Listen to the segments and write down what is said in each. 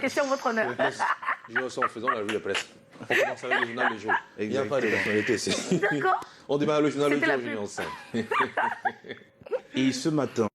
question, votre honneur. Je ressens en faisant la revue de presse. On commence avec le journal le jour. Il n'y a pas de personnalité. D'accord. On démarre le journal le C'était jour, la Junior 5. Et ce matin,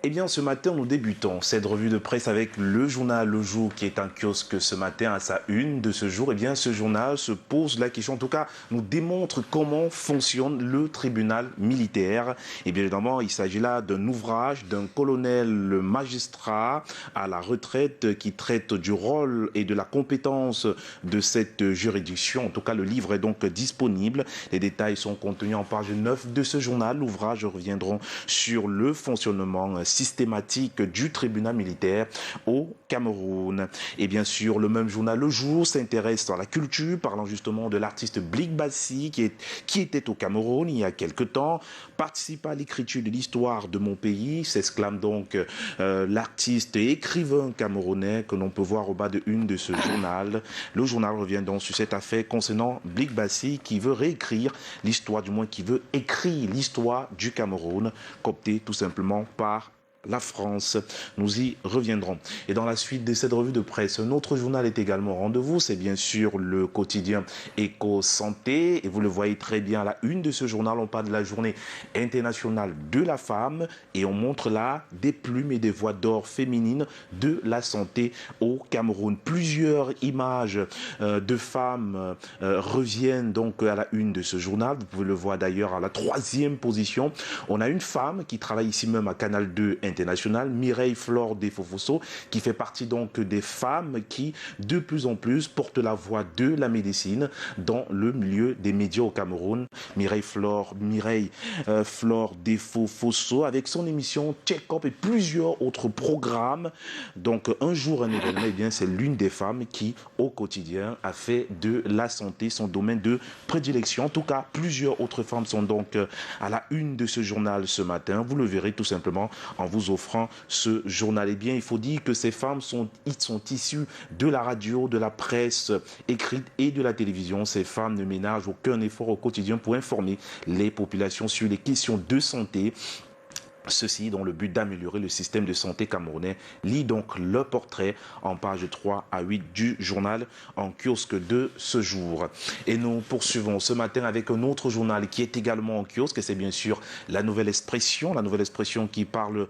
eh bien, ce matin, nous débutons cette revue de presse avec le journal Le Jour qui est un kiosque ce matin à sa une de ce jour. Eh bien, ce journal se pose la question, en tout cas, nous démontre comment fonctionne le tribunal militaire. Et bien évidemment, il s'agit là d'un ouvrage d'un colonel magistrat à la retraite qui traite du rôle et de la compétence de cette juridiction. En tout cas, le livre est donc disponible. Les détails sont contenus en page 9 de ce journal. L'ouvrage reviendra sur le fonctionnement systématique du tribunal militaire au Cameroun. Et bien sûr, le même journal Le Jour s'intéresse à la culture, parlant justement de l'artiste Blick Bassi qui était au Cameroun il y a quelque temps, participe à l'écriture de l'histoire de mon pays, s'exclame donc l'artiste et écrivain camerounais que l'on peut voir au bas de une de ce journal. Le journal revient donc sur cette affaire concernant Blick Bassi qui veut réécrire l'histoire, du moins qui veut écrire l'histoire du Cameroun, coopté tout simplement par la France. Nous y reviendrons. Et dans la suite de cette revue de presse, un autre journal est également au rendez-vous. C'est bien sûr le quotidien Éco-Santé. Et vous le voyez très bien à la une de ce journal. On parle de la journée internationale de la femme. Et on montre là des plumes et des voix d'or féminines de la santé au Cameroun. Plusieurs images de femmes reviennent donc à la une de ce journal. Vous pouvez le voir d'ailleurs à la 3e position. On a une femme qui travaille ici même à Canal 2 international, Mireille Flore Desfofoso, qui fait partie donc des femmes qui de plus en plus portent la voix de la médecine dans le milieu des médias au Cameroun. Mireille Flore Desfofoso avec son émission Check-up et plusieurs autres programmes. Donc un jour un événement, eh bien c'est l'une des femmes qui au quotidien a fait de la santé son domaine de prédilection. En tout cas, plusieurs autres femmes sont donc à la une de ce journal ce matin. Vous le verrez tout simplement en vous offrant ce journal. Eh bien, il faut dire que ces femmes sont issues de la radio, de la presse écrite et de la télévision. Ces femmes ne ménagent aucun effort au quotidien pour informer les populations sur les questions de santé. Ceci dans le but d'améliorer le système de santé camerounais. Lis donc le portrait en page 3 à 8 du journal en kiosque de ce jour. Et nous poursuivons ce matin avec un autre journal qui est également en kiosque, et c'est bien sûr la Nouvelle Expression qui parle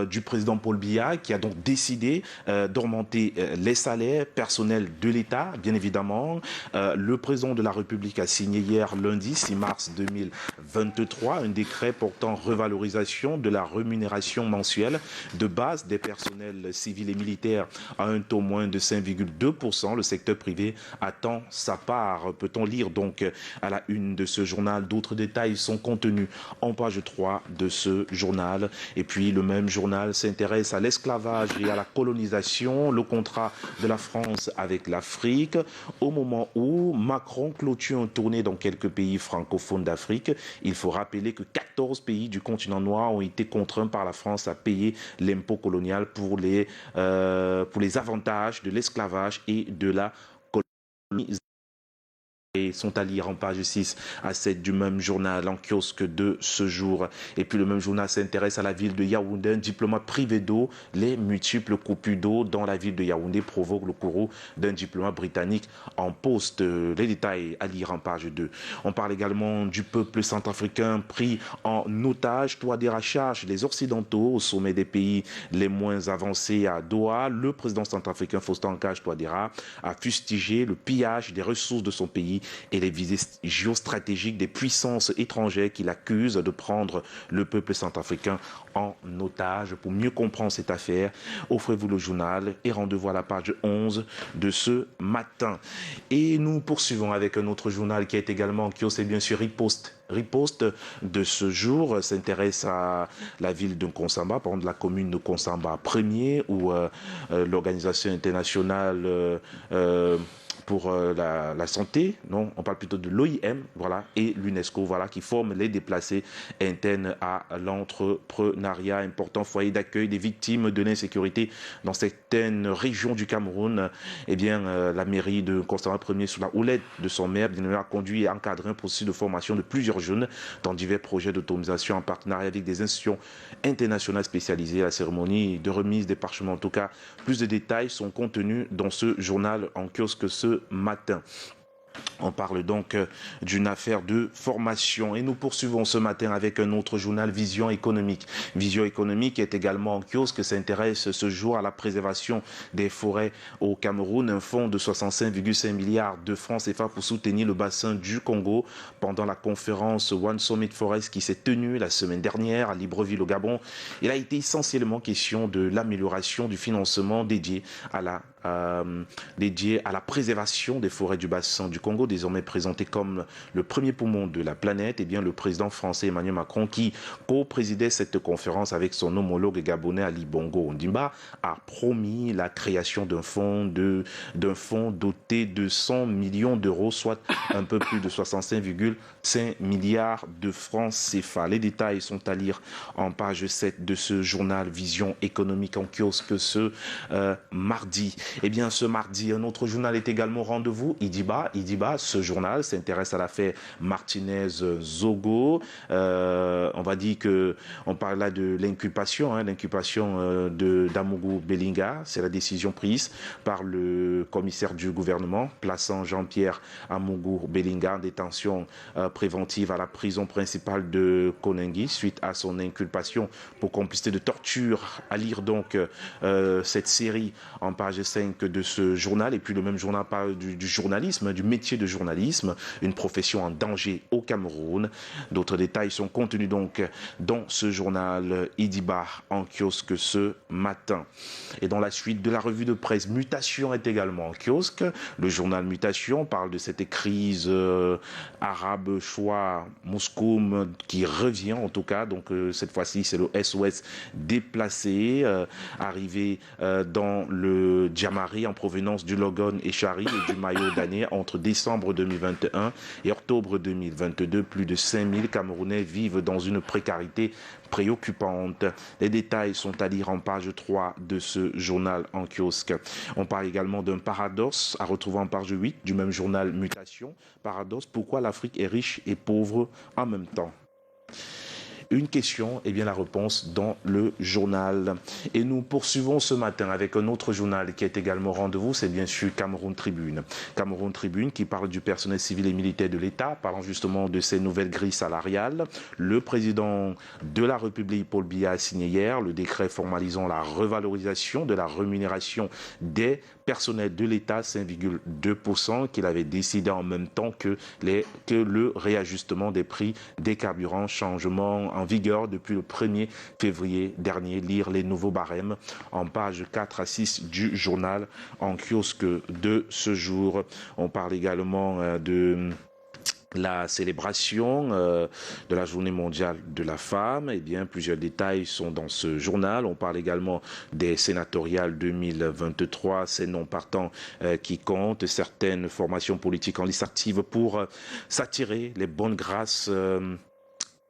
du président Paul Biya qui a donc décidé d'augmenter les salaires personnels de l'État, bien évidemment. Le président de la République a signé hier lundi 6 mars 2023 un décret portant revalorisation de la rémunération mensuelle de base des personnels civils et militaires à un taux moins de 5,2%. Le secteur privé attend sa part. Peut-on lire donc à la une de ce journal? D'autres détails sont contenus en page 3 de ce journal. Et puis le même journal s'intéresse à l'esclavage et à la colonisation, le contrat de la France avec l'Afrique. Au moment où Macron clôture une tournée dans quelques pays francophones d'Afrique, il faut rappeler que 14 pays du continent noir ont été contraints par la France à payer l'impôt colonial pour les avantages de l'esclavage et de la colonisation. Et sont à lire en page 6 à 7 du même journal en kiosque de ce jour. Et puis le même journal s'intéresse à la ville de Yaoundé. Un diplomate privé d'eau, les multiples coupures d'eau dans la ville de Yaoundé provoquent le courroux d'un diplomate britannique en poste. Les détails à lire en page 2. On parle également du peuple centrafricain pris en otage. Touadéra charge les Occidentaux au sommet des pays les moins avancés à Doha. Le président centrafricain Faustin Archange Touadéra a fustigé le pillage des ressources de son pays et les visées géostratégiques des puissances étrangères qu'il accuse de prendre le peuple centrafricain en otage. Pour mieux comprendre cette affaire, offrez-vous le journal et rendez-vous à la page 11 de ce matin. Et nous poursuivons avec un autre journal qui est également en kiosque, c'est bien sûr Riposte de ce jour s'intéresse à la ville de Nkonsamba, par exemple la commune de Nkonsamba premier, où l'organisation internationale pour la santé, non, on parle plutôt de l'OIM, voilà, et l'UNESCO, voilà, qui forment les déplacés internes à l'entrepreneuriat, important foyer d'accueil des victimes de l'insécurité dans certaines régions du Cameroun. Eh bien, la mairie de Constant Premier, sous la houlette de son maire, a conduit et encadré un processus de formation de plusieurs jeunes dans divers projets d'autonomisation en partenariat avec des institutions internationales spécialisées. La cérémonie de remise des parchemins, en tout cas, plus de détails sont contenus dans ce journal en kiosque ce matin. On parle donc d'une affaire de formation et nous poursuivons ce matin avec un autre journal, Vision économique. Vision économique est également en kiosque, s'intéresse ce jour à la préservation des forêts au Cameroun. Un fonds de 65,5 milliards de francs CFA pour soutenir le bassin du Congo pendant la conférence One Summit Forest qui s'est tenue la semaine dernière à Libreville au Gabon. Il a été essentiellement question de l'amélioration du financement dédié à la préservation des forêts du bassin du Congo, désormais présenté comme le premier poumon de la planète. Et bien, le président français Emmanuel Macron, qui co-présidait cette conférence avec son homologue gabonais Ali Bongo Ondimba, a promis la création d'un fonds doté de 100 millions d'euros, soit un peu plus de 65,5 milliards de francs CFA. Les détails sont à lire en page 7 de ce journal Vision économique en kiosque ce mardi. Eh bien, ce mardi, un autre journal est également au rendez-vous, Idiba. Ce journal s'intéresse à l'affaire Martinez-Zogo. On va dire que on parle là de l'inculpation, d'Amougou Bellinga. C'est la décision prise par le commissaire du gouvernement, plaçant Jean-Pierre Amougou Bellinga en détention préventive à la prison principale de Koningui suite à son inculpation pour complicité de torture. À lire donc cette série en page 5 de ce journal. Et puis le même journal parle du journalisme, du métier de journalisme, une profession en danger au Cameroun. D'autres détails sont contenus donc dans ce journal Idiba en kiosque ce matin. Et dans la suite de la revue de presse, Mutation est également en kiosque. Le journal Mutation parle de cette crise arabe choix Mouscoum qui revient en tout cas. Donc cette fois-ci c'est le SOS déplacé arrivé dans le Djamari en provenance du Logon Echari et du Mayo Dané entre décembre 2021 et octobre 2022. Plus de 5000 Camerounais vivent dans une précarité préoccupante. Les détails sont à lire en page 3 de ce journal en kiosque. On parle également d'un paradoxe à retrouver en page 8 du même journal Mutation. Paradoxe, pourquoi l'Afrique est riche et pauvre en même temps? Une question, et bien la réponse dans le journal. Et nous poursuivons ce matin avec un autre journal qui est également au rendez-vous, c'est bien sûr Cameroun Tribune. Cameroun Tribune qui parle du personnel civil et militaire de l'État, parlant justement de ces nouvelles grilles salariales. Le président de la République, Paul Biya, a signé hier le décret formalisant la revalorisation de la rémunération des personnels de l'État, 5,2%, qu'il avait décidé en même temps que le réajustement des prix des carburants, changement en vigueur depuis le 1er février dernier. Lire les nouveaux barèmes en page 4 à 6 du journal en kiosque de ce jour. On parle également de la célébration de la journée mondiale de la femme. Eh bien, plusieurs détails sont dans ce journal. On parle également des sénatoriales 2023, ces non partants qui comptent, certaines formations politiques en liste active pour s'attirer les bonnes grâces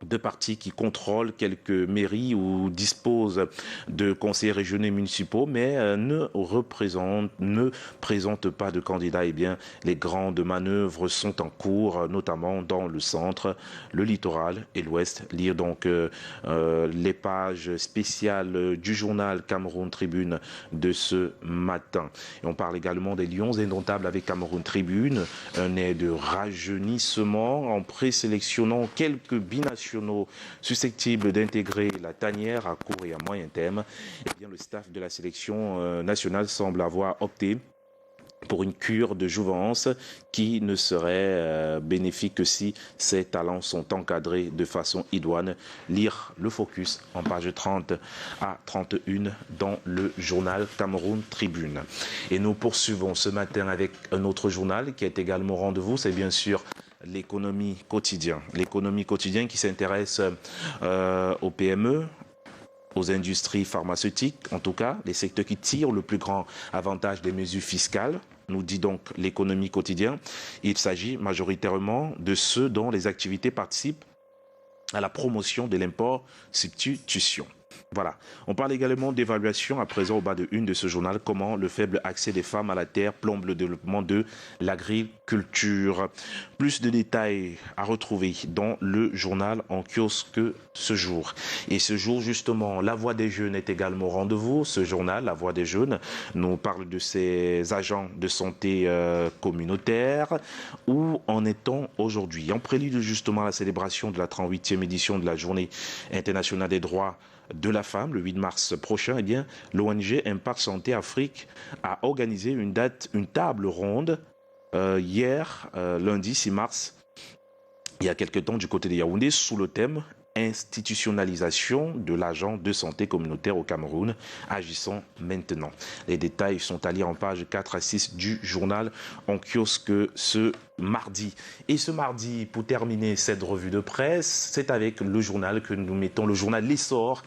de partis qui contrôlent quelques mairies ou disposent de conseillers régionaux et municipaux, mais ne présentent pas de candidats. Eh bien, les grandes manœuvres sont en cours, notamment dans le centre, le littoral et l'ouest. Lire donc les pages spéciales du journal Cameroun Tribune de ce matin. Et on parle également des Lions indomptables avec Cameroun Tribune, un air de rajeunissement en présélectionnant quelques binationaux susceptibles d'intégrer la tanière à court et à moyen terme. Eh bien, le staff de la sélection nationale semble avoir opté pour une cure de jouvence qui ne serait bénéfique que si ces talents sont encadrés de façon idoine. Lire le focus en page 30 à 31 dans le journal Cameroun Tribune. Et nous poursuivons ce matin avec un autre journal qui est également au rendez-vous, c'est bien sûr l'économie quotidienne. L'économie quotidienne qui s'intéresse aux PME, aux industries pharmaceutiques, en tout cas, les secteurs qui tirent le plus grand avantage des mesures fiscales, nous dit donc l'économie quotidienne. Il s'agit majoritairement de ceux dont les activités participent à la promotion de l'import-substitution. Voilà. On parle également d'évaluation à présent au bas de une de ce journal, comment le faible accès des femmes à la terre plombe le développement de l'agriculture. Plus de détails à retrouver dans le journal en kiosque ce jour. Et ce jour, justement, La Voix des Jeunes est également au rendez-vous. Ce journal, La Voix des Jeunes, nous parle de ces agents de santé communautaire. Où en est-on aujourd'hui? En prélude justement à la célébration de la 38e édition de la Journée internationale des droits de la femme, le 8 mars prochain, eh bien, l'ONG Impact Santé Afrique a organisé une table ronde hier, lundi 6 mars, il y a quelque temps, du côté de Yaoundé, sous le thème institutionnalisation de l'agent de santé communautaire au Cameroun, agissant maintenant. Les détails sont à lire en pages 4 à 6 du journal en kiosque ce mardi. Et ce mardi, pour terminer cette revue de presse, c'est avec le journal que nous mettons, le journal L'Essor,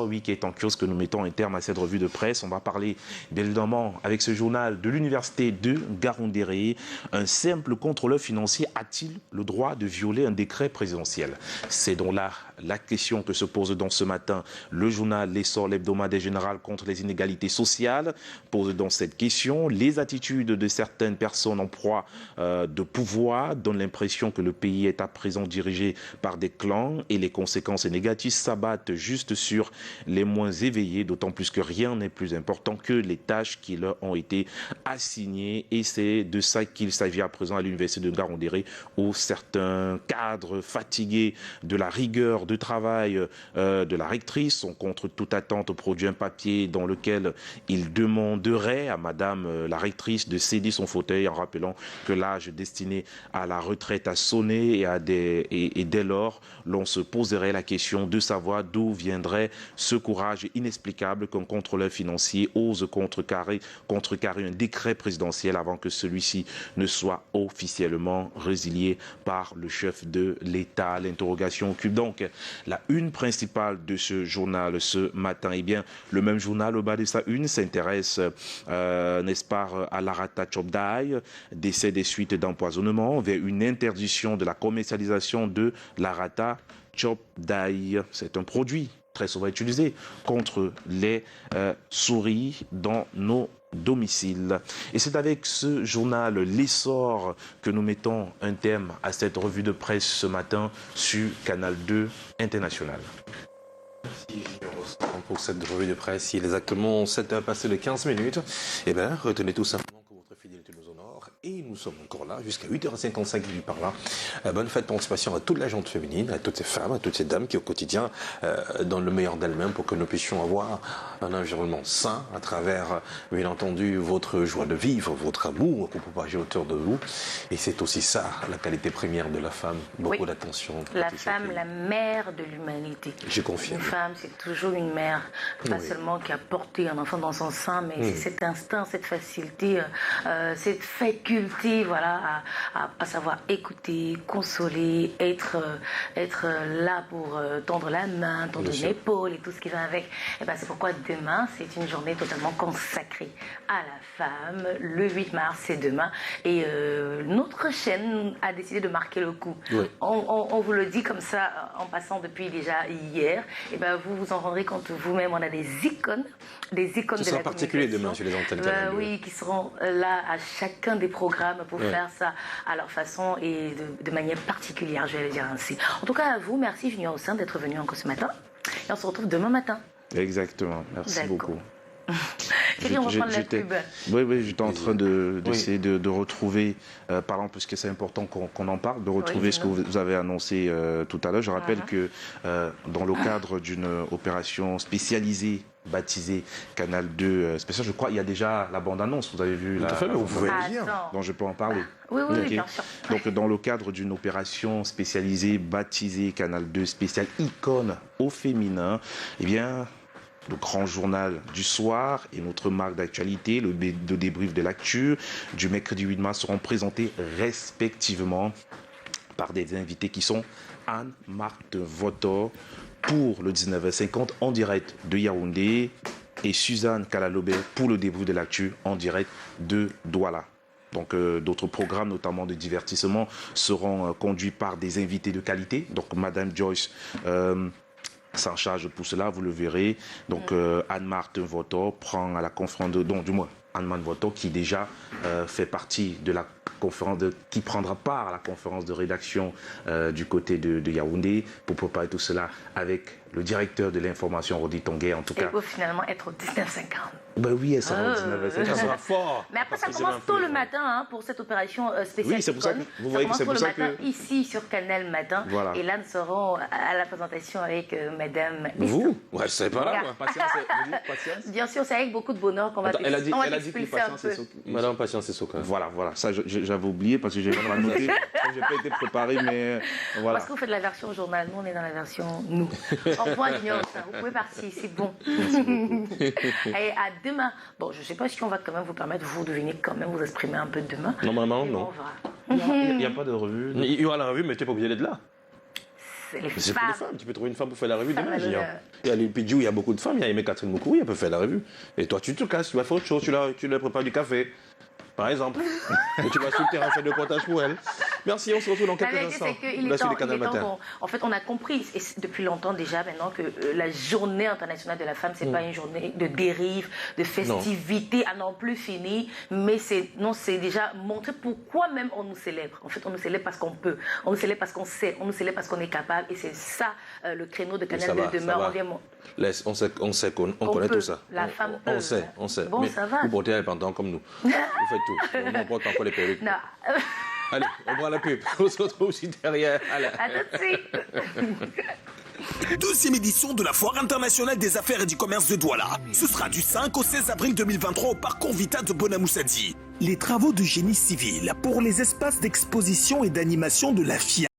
oui, qui est en kiosque, que nous mettons un terme à cette revue de presse. On va parler, bien évidemment, avec ce journal de l'université de Garoundéré. Un simple contrôleur financier a-t-il le droit de violer un décret présidentiel? C'est donc là la question que se pose dans ce matin le journal L'Essor, l'hebdomadaire général contre les inégalités sociales, pose donc cette question. Les attitudes de certaines personnes en proie de pouvoir donnent l'impression que le pays est à présent dirigé par des clans et les conséquences négatives s'abattent juste sur les moins éveillés, d'autant plus que rien n'est plus important que les tâches qui leur ont été assignées. Et c'est de ça qu'il s'agit à présent à l'université de Garoundéré, où certains cadres fatigués de la rigueur de travail de la rectrice sont contre toute attente produit un papier dans lequel ils demanderaient à madame la rectrice de céder son fauteuil en rappelant que l'âge destiné à la retraite a sonné et dès lors l'on se poserait la question de savoir d'où viendrait ce courage inexplicable qu'un contrôleur financier ose contrecarrer un décret présidentiel avant que celui-ci ne soit officiellement résilié par le chef de l'État. L'interrogation occupe donc la une principale de ce journal ce matin. Eh bien, le même journal au bas de sa une s'intéresse, n'est-ce pas, à l'Arata Chopdai, décès des suites d'empoisonnement, vers une interdiction de la commercialisation de l'Arata Chopdai. C'est un produit très souvent utilisé contre les souris dans nos domiciles. Et c'est avec ce journal L'Essor que nous mettons un terme à cette revue de presse ce matin sur Canal 2 International. Merci pour cette revue de presse. Il est exactement 7h passé de 15 minutes. Eh bien, retenez tout simplement que votre fidélité nous honore et nous sommes encore là jusqu'à 8h55 du par là. Bonne fête de participation à toute la gente féminine, à toutes ces femmes, à toutes ces dames qui au quotidien donnent le meilleur d'elles-mêmes pour que nous puissions avoir un environnement sain à travers, bien entendu, votre joie de vivre, votre amour que vous propagez autour de vous. Et c'est aussi ça, la qualité première de la femme, beaucoup d'attention. La femme, la mère de l'humanité. Je confirme. Une femme, c'est toujours une mère, pas seulement qui a porté un enfant dans son sein, mais c'est cet instinct, cette facilité, cette faculté, voilà, à savoir écouter, consoler, être là pour tendre la main, tendre l'épaule et tout ce qui va avec. Et ben, c'est pourquoi demain, c'est une journée totalement consacrée à la femme. Le 8 mars, c'est demain. Et notre chaîne a décidé de marquer le coup. Oui. On vous le dit comme ça, en passant depuis déjà hier. Et ben, vous vous en rendrez compte vous-même. On a des icônes de la communication. Ce sera particulier demain sur les antennes. Oui, qui seront là à chacun des programmes pour faire ça à leur façon et de manière particulière, je vais le dire ainsi. En tout cas, à vous, merci Junior Hossein d'être venu encore ce matin. Et on se retrouve demain matin. Exactement, merci beaucoup. On va prendre la pub. Oui, j'étais en train d'essayer de retrouver, parlant, puisque c'est important qu'on en parle, de retrouver ce que vous avez annoncé tout à l'heure. Je rappelle que dans le cadre d'une opération spécialisée, baptisée Canal 2 spécial, je crois, il y a déjà la bande-annonce, vous avez vu tout à fait, vous pouvez le dire. Donc je peux en parler. Oui, bien sûr. Donc dans le cadre d'une opération spécialisée, baptisée Canal 2 spécial icône au féminin, eh bien, le grand journal du soir et notre marque d'actualité, le débrief de l'actu du mercredi 8 mars seront présentés respectivement par des invités qui sont Anne-Marthe Votor pour le 19h50 en direct de Yaoundé, et Suzanne Kalalobé pour le début de l'actu en direct de Douala. Donc d'autres programmes, notamment de divertissement, seront conduits par des invités de qualité. Donc Madame Joyce s'en charge pour cela, vous le verrez. Donc Anne-Marthe Voto prend à la conférence de... du moins, Anne-Marthe Voto qui déjà fait partie de la conférence qui prendra part à la conférence de rédaction du côté de Yaoundé pour préparer tout cela avec le directeur de l'information, Rodi Tonguet, en tout cas. Et pour finalement être au 19h50. Ben oui, elle sera au 19h50. Ça sera fort. Mais après, ça commence tôt le matin hein, pour cette opération spéciale. Oui, c'est pour ça que vous voyez que c'est pour ça que... Ici, sur Canal Matin. Voilà. Et là, nous serons à la présentation avec Madame... Vous? Ouais, je sais pas là. Patience. Bien sûr, c'est avec beaucoup de bonheur qu'on va t'expulser un peu. Madame Patience, c'est Soka. Voilà. Ça, j'avais oublié parce que j'ai pas noté. J'ai pas été préparé, mais voilà. Parce que vous faites la version journal, nous, on est dans la version nous. Au revoir, Junior. Vous pouvez partir, c'est bon. Et à demain. Bon, je ne sais pas si on va quand même vous permettre, vous, de venir quand même vous exprimer un peu demain. Normalement, non. Il n'y a pas de revue. Il y aura la revue, mais tu n'es pas obligé d'être là. C'est les C'est pour les femmes. Tu peux trouver une femme pour faire la revue demain. Il y a les Pidjou, il y a beaucoup de femmes. Il y a Aimé Catherine Moukouri, elle peut faire la revue. Et toi, tu te casses, tu vas faire autre chose. Tu leur prépares du café, par exemple. Et tu vas sur le terrain faire des reportages pour elle. Merci, on se retrouve dans quelques instants. Il est temps. En fait, on a compris, et depuis longtemps déjà maintenant, que la journée internationale de la femme, c'est pas une journée de dérive, de festivité à non plus fini, mais c'est déjà montrer pourquoi même on nous célèbre. En fait, on nous célèbre parce qu'on peut, on nous célèbre parce qu'on sait, on nous célèbre parce qu'on est capable, et c'est ça le créneau de Canal de demain. On sait qu'on connaît tout ça. La femme peut. On sait. Bon, mais ça va. vous portez indépendant comme nous. Vous faites tout. On porte encore les perruques. Non. Allez, on prend la pub. On se retrouve aussi derrière. Allez. À tout de suite. 12e édition de la Foire internationale des affaires et du commerce de Douala. Ce sera du 5 au 16 avril 2023 au parc Vita de Bonamoussadi. Les travaux de génie civil pour les espaces d'exposition et d'animation de la FIA